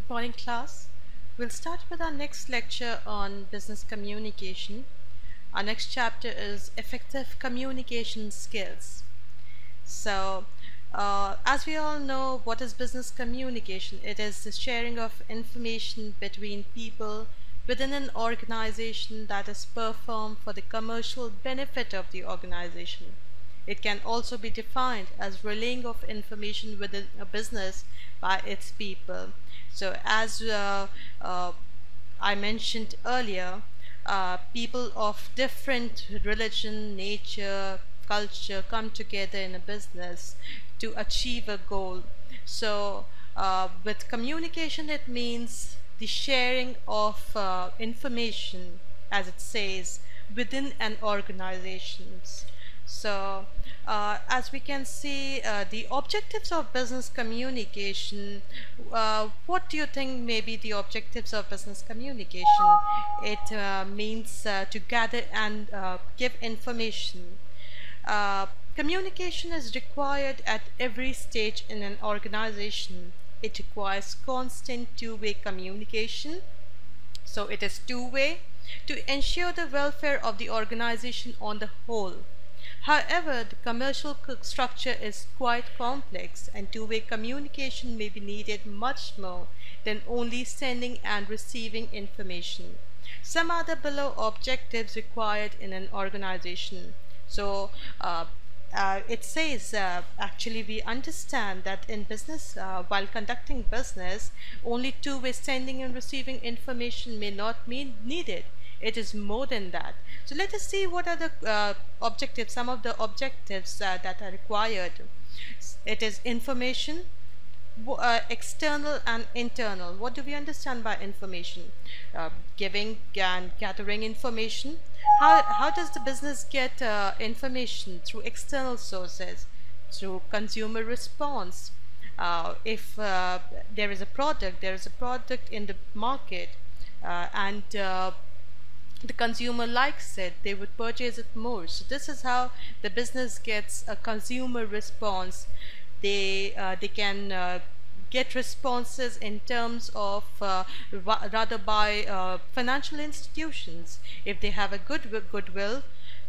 Good morning, class. We'll start with our next lecture on business communication. Our next chapter is effective communication skills. So, as we all know, what is business communication? It is the sharing of information between people within an organization that is performed for the commercial benefit of the organization. It can also be defined as relaying of information within a business by its people. So as I mentioned earlier, people of different religion, nature, culture come together in a business to achieve a goal. So with communication, it means the sharing of information, as it says, within an organization. So as we can see, the objectives of business communication, what do you think may be the objectives of business communication? It means to gather and give information. Communication is required at every stage in an organization. It requires constant two-way communication. So it is two-way to ensure the welfare of the organization on the whole. However, the commercial structure is quite complex, and two-way communication may be needed much more than only sending and receiving information. Some are the below objectives required in an organization. So it says actually we understand that in business, while conducting business, only two-way sending and receiving information may not be needed. It is more than that. So let us see what are the objectives, some of the objectives that are required. It is information, external and internal. What do we understand by information? Giving and gathering information. How does the business get information? Through external sources, through consumer response. If there is a product in the market, and the consumer likes it, they would purchase it more. So this is how the business gets a consumer response. They can get responses in terms of rather by financial institutions. If they have a goodwill,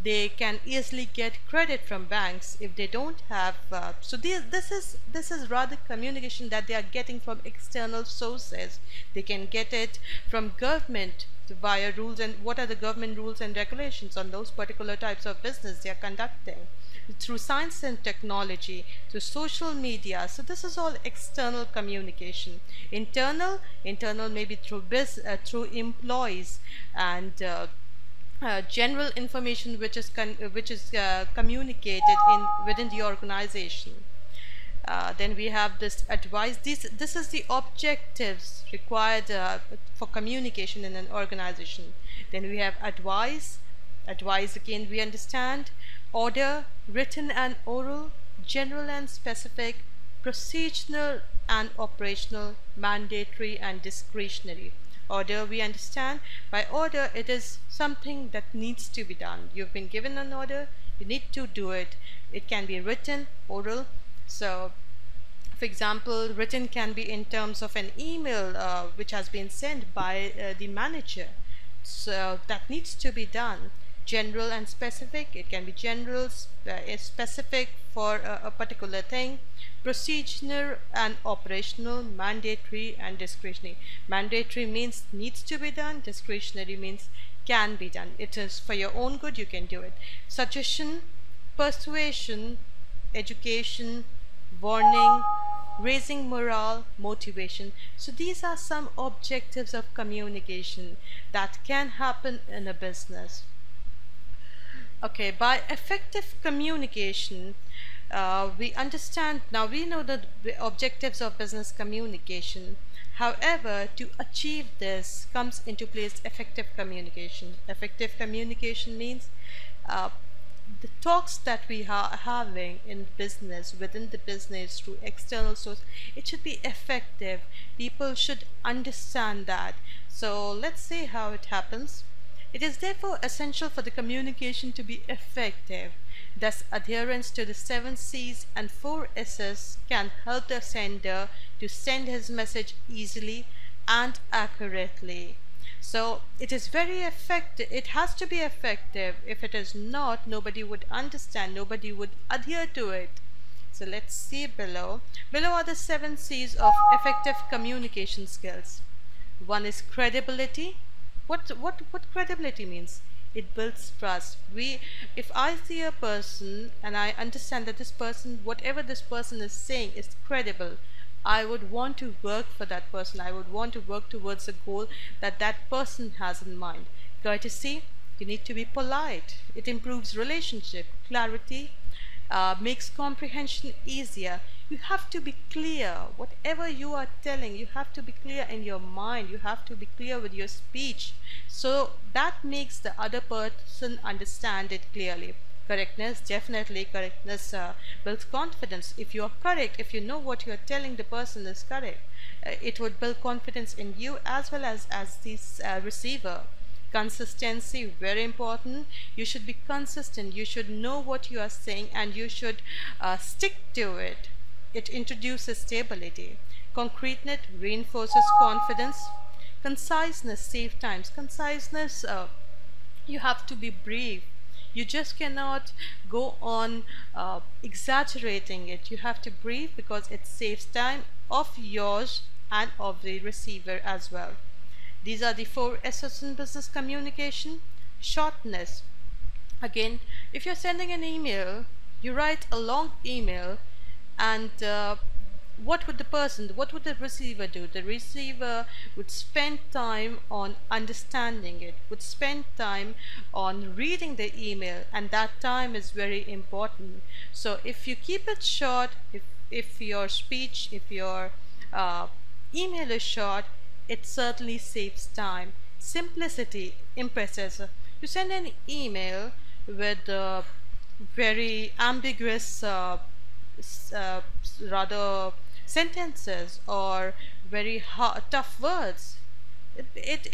they can easily get credit from banks. If they don't have, so this is rather communication that they are getting from external sources. They can get it from government via rules, and what are the government rules and regulations on those particular types of business they are conducting, through science and technology, through social media. So this is all external communication. Internal maybe through through employees, and general information which is communicated within the organization. Then we have this advice. This is the objectives required for communication in an organization. Then we have advice. Advice, again, we understand. Order, written and oral, general and specific, procedural and operational, mandatory and discretionary. Order, we understand. By order, it is something that needs to be done. You've been given an order, you need to do it. It can be written, oral. So for example, written can be in terms of an email which has been sent by the manager. So that needs to be done. General and specific, it can be general, specific for a particular thing. Procedural and operational, mandatory and discretionary. Mandatory means needs to be done, discretionary means can be done. It is for your own good, you can do it. Suggestion, persuasion, education, warning, raising morale, motivation. So these are some objectives of communication that can happen in a business. Okay, by effective communication, we understand, now we know the objectives of business communication. However, to achieve this comes into place effective communication. Effective communication means the talks that we are having in business, within the business, through external source, it should be effective. People should understand that. So let's see how it happens. It is therefore essential for the communication to be effective. Thus, adherence to the 7 C's and 4 S's can help the sender to send his message easily and accurately. So it is very effective. It has to be effective. If it is not, nobody would understand, nobody would adhere to it. So let's see below. Below are the 7 C's of effective communication skills. One is credibility. What credibility means? It builds trust. If I see a person and I understand that this person, whatever this person is saying is credible, I would want to work for that person. I would want to work towards a goal that that person has in mind. Courtesy, you need to be polite. It improves relationship. Clarity makes comprehension easier. You have to be clear. Whatever you are telling, you have to be clear in your mind. You have to be clear with your speech. So that makes the other person understand it clearly. Correctness, definitely correctness builds confidence. If you are correct, if you know what you are telling the person is correct, it would build confidence in you as well as the receiver. Consistency, very important. You should be consistent. You should know what you are saying and you should stick to it. It introduces stability. Concreteness reinforces confidence. Conciseness saves times. Conciseness, you have to be brief. You just cannot go on exaggerating it. You have to brief because it saves time of yours and of the receiver as well. These are the 4 S's in business communication. Shortness. Again, if you're sending an email, you write a long email, and what would the receiver do? The receiver would spend time on understanding it, would spend time on reading the email, and that time is very important. So if you keep it short, if your speech, if your email is short, it certainly saves time. Simplicity impresses. You send an email with very ambiguous rather sentences or very tough words. It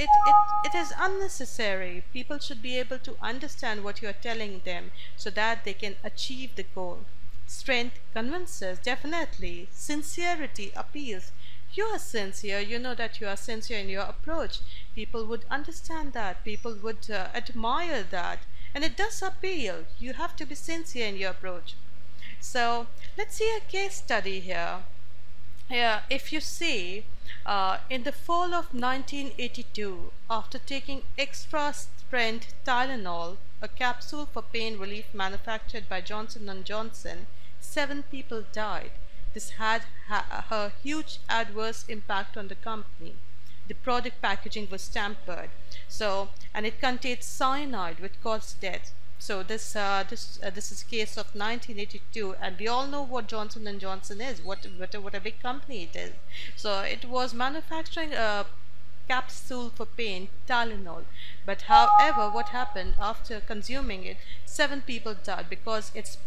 is unnecessary. People should be able to understand what you are telling them so that they can achieve the goal. Strength convinces, definitely. Sincerity appeals. You are sincere, you know that you are sincere in your approach. People would understand that, people would admire that, and it does appeal. You have to be sincere in your approach. So let's see a case study here. Here, if you see, in the fall of 1982, after taking extra strength Tylenol, a capsule for pain relief manufactured by Johnson & Johnson, 7 people died. This had a huge adverse impact on the company. The product packaging was tampered, and it contained cyanide, which caused death. So this is a case of 1982, and we all know what Johnson & Johnson is. What a big company it is. So it was manufacturing a capsule for pain, Tylenol. But however, what happened after consuming it? 7 people died because its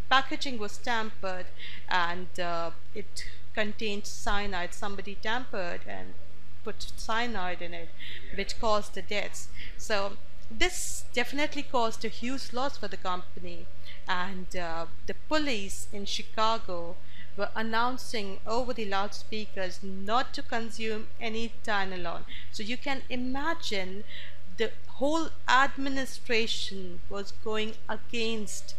packaging was tampered, and it contained cyanide. Somebody tampered and put cyanide in it, which caused the deaths. So this definitely caused a huge loss for the company, and the police in Chicago were announcing over the loudspeakers not to consume any Tylenol. So you can imagine the whole administration was going against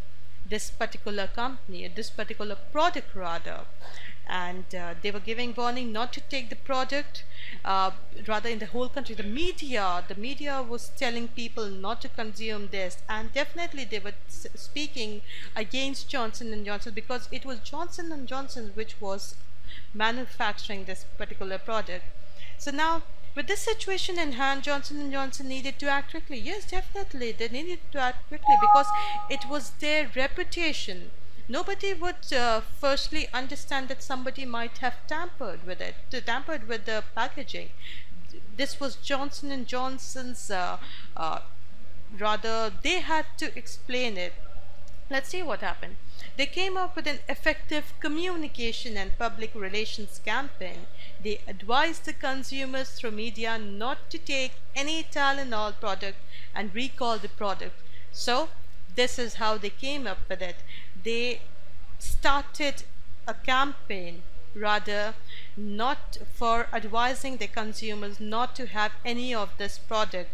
this particular company, this particular product rather, and they were giving warning not to take the product. Rather, in the whole country, the media was telling people not to consume this, and definitely they were speaking against Johnson & Johnson because it was Johnson & Johnson which was manufacturing this particular product. So now, with this situation in hand, Johnson & Johnson needed to act quickly. Yes, definitely, they needed to act quickly because it was their reputation. Nobody would firstly understand that somebody might have tampered with it, tampered with the packaging. This was Johnson & Johnson's, rather, they had to explain it. Let's see what happened. They came up with an effective communication and public relations campaign. They advised the consumers through media not to take any Tylenol product and recall the product. So this is how they came up with it. They started a campaign rather not for advising the consumers not to have any of this product.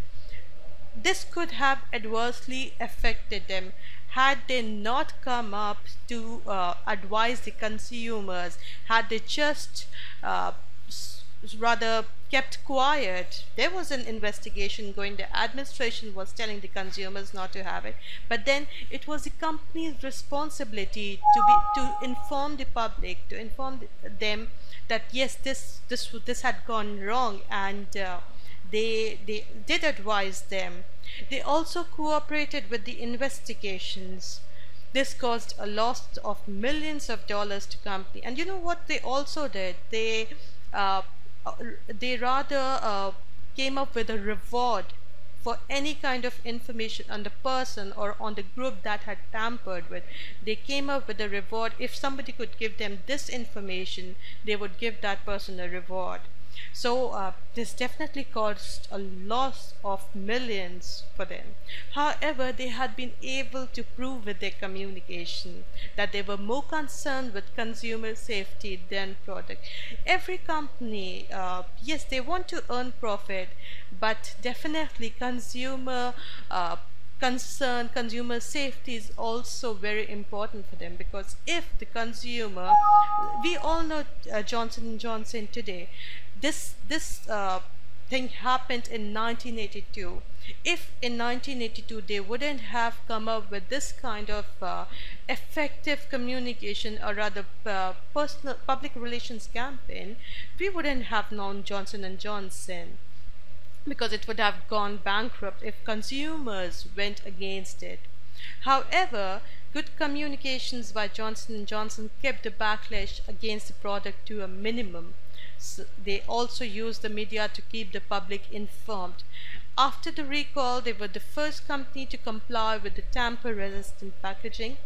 This could have adversely affected them had they not come up to advise the consumers, had they just uh, rather kept quiet. There was an investigation going, the administration was telling the consumers not to have it, but then it was the company's responsibility to inform the public, to inform them that yes, this had gone wrong, and they did advise them. They also cooperated with the investigations. This caused a loss of millions of dollars to company. And you know what they also did? Uh, they rather came up with a reward for any kind of information on the person or on the group that had tampered with. They came up with a reward. If somebody could give them this information, they would give that person a reward. So this definitely caused a loss of millions for them. However, they had been able to prove with their communication that they were more concerned with consumer safety than product. Every company, yes, they want to earn profit, but definitely consumer safety is also very important for them, because if the consumer, we all know Johnson & Johnson today, this thing happened in 1982. If in 1982 they wouldn't have come up with this kind of effective communication, or rather personal public relations campaign, we wouldn't have known Johnson & Johnson, because it would have gone bankrupt if consumers went against it. However, good communications by Johnson & Johnson kept the backlash against the product to a minimum. So they also used the media to keep the public informed. After the recall, they were the first company to comply with the tamper-resistant packaging.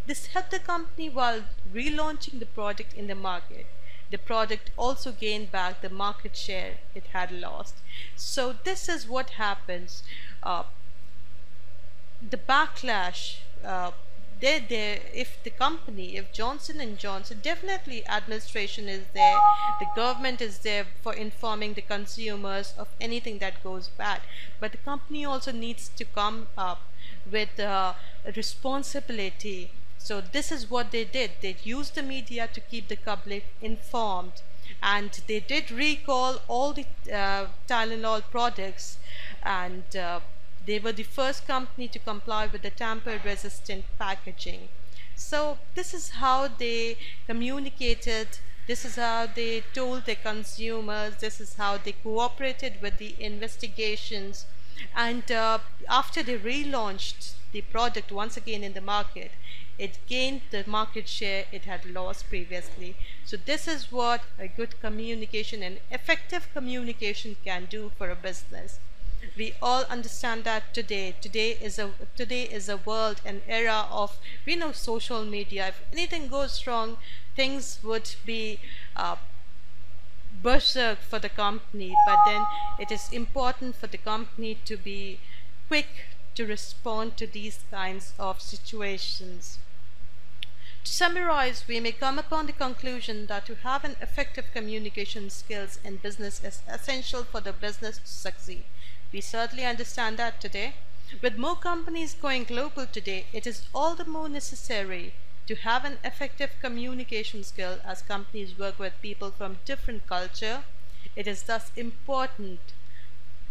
This helped the company while relaunching the product in the market. The product also gained back the market share it had lost. So this is what happens. The backlash, if the company, if Johnson & Johnson, definitely administration is there, the government is there for informing the consumers of anything that goes bad, but the company also needs to come up with a responsibility. So this is what they did. They used the media to keep the public informed, and they did recall all the Tylenol products, and they were the first company to comply with the tamper-resistant packaging. So this is how they communicated, this is how they told their consumers, this is how they cooperated with the investigations. And after they relaunched the product once again in the market, it gained the market share it had lost previously. So this is what a good communication and effective communication can do for a business. We all understand that today is a world, an era of, we know, social media. If anything goes wrong, things would be berserk for the company, but then it is important for the company to be quick to respond to these kinds of situations. To summarize, we may come upon the conclusion that to have an effective communication skills in business is essential for the business to succeed. We certainly understand that today. With more companies going global today, it is all the more necessary to have an effective communication skill as companies work with people from different culture. It is thus important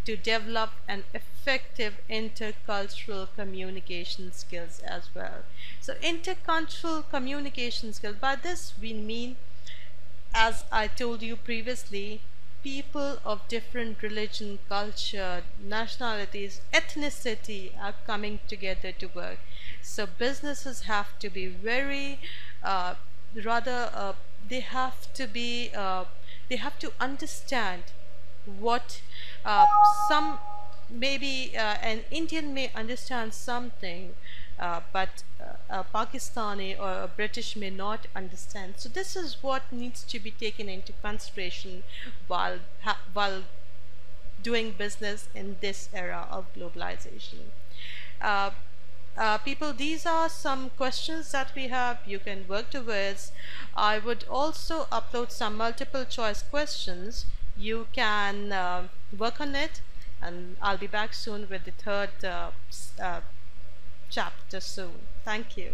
to develop an effective intercultural communication skills as well. So intercultural communication skills, by this we mean, as I told you previously, people of different religion, culture, nationalities, ethnicity are coming together to work. So businesses have to be very they have to understand what some, maybe an Indian may understand something, but a Pakistani or a British may not understand. So this is what needs to be taken into consideration while doing business in this era of globalization. People, these are some questions that we have. You can work towards. I would also upload some multiple choice questions. You can work on it, and I'll be back soon with the third chapter soon. Thank you.